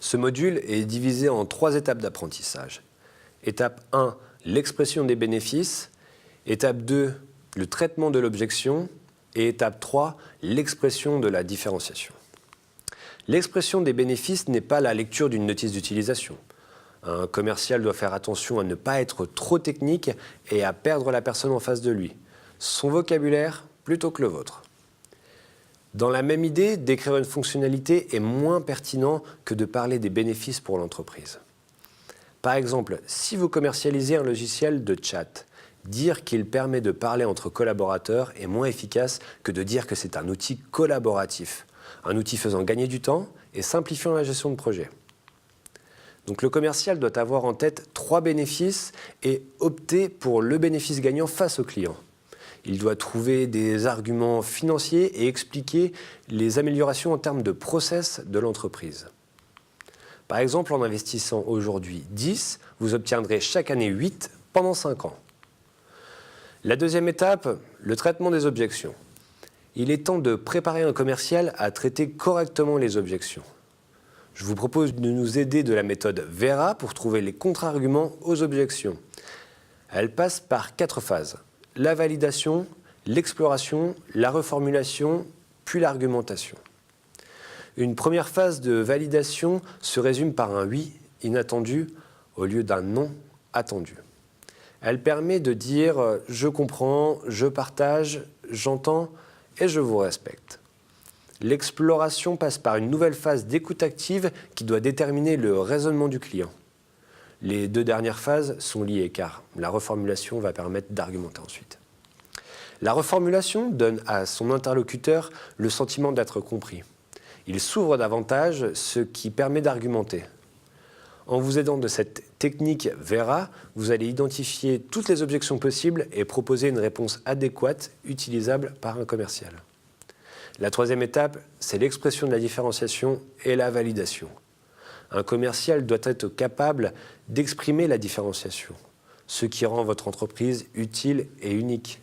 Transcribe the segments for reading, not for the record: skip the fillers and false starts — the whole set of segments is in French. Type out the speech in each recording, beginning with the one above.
Ce module est divisé en 3 étapes d'apprentissage. Étape 1, l'expression des bénéfices. Étape 2, le traitement de l'objection. Et étape 3, l'expression de la différenciation. L'expression des bénéfices n'est pas la lecture d'une notice d'utilisation. Un commercial doit faire attention à ne pas être trop technique et à perdre la personne en face de lui. Son vocabulaire plutôt que le vôtre. Dans la même idée, décrire une fonctionnalité est moins pertinent que de parler des bénéfices pour l'entreprise. Par exemple, si vous commercialisez un logiciel de chat, dire qu'il permet de parler entre collaborateurs est moins efficace que de dire que c'est un outil collaboratif, un outil faisant gagner du temps et simplifiant la gestion de projet. Donc le commercial doit avoir en tête 3 bénéfices et opter pour le bénéfice gagnant face au client. Il doit trouver des arguments financiers et expliquer les améliorations en termes de process de l'entreprise. Par exemple, en investissant aujourd'hui 10, vous obtiendrez chaque année 8 pendant 5 ans. La deuxième étape, le traitement des objections. Il est temps de préparer un commercial à traiter correctement les objections. Je vous propose de nous aider de la méthode VERA pour trouver les contre-arguments aux objections. Elle passe par 4 phases. La validation, l'exploration, la reformulation, puis l'argumentation. Une première phase de validation se résume par un « oui » inattendu au lieu d'un « non » attendu. Elle permet de dire « je comprends, je partage, j'entends et je vous respecte ». L'exploration passe par une nouvelle phase d'écoute active qui doit déterminer le raisonnement du client. Les 2 dernières phases sont liées car la reformulation va permettre d'argumenter ensuite. La reformulation donne à son interlocuteur le sentiment d'être compris. Il s'ouvre davantage, ce qui permet d'argumenter. En vous aidant de cette technique VERA, vous allez identifier toutes les objections possibles et proposer une réponse adéquate, utilisable par un commercial. La 3e étape, c'est l'expression de la différenciation et la validation. Un commercial doit être capable d'exprimer la différenciation, ce qui rend votre entreprise utile et unique.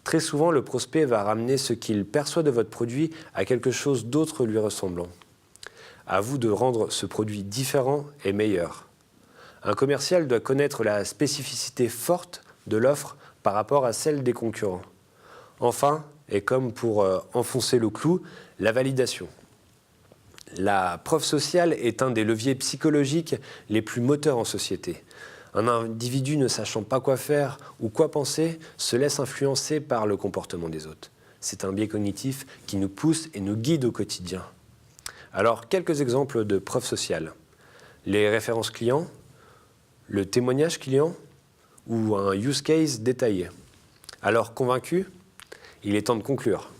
Très souvent, le prospect va ramener ce qu'il perçoit de votre produit à quelque chose d'autre lui ressemblant. À vous de rendre ce produit différent et meilleur. Un commercial doit connaître la spécificité forte de l'offre par rapport à celle des concurrents. Enfin, et comme pour enfoncer le clou, la validation. La preuve sociale est un des leviers psychologiques les plus moteurs en société. Un individu ne sachant pas quoi faire ou quoi penser se laisse influencer par le comportement des autres. C'est un biais cognitif qui nous pousse et nous guide au quotidien. Alors, quelques exemples de preuves sociales. Les références clients, le témoignage client ou un use case détaillé. Alors, convaincu ? Il est temps de conclure.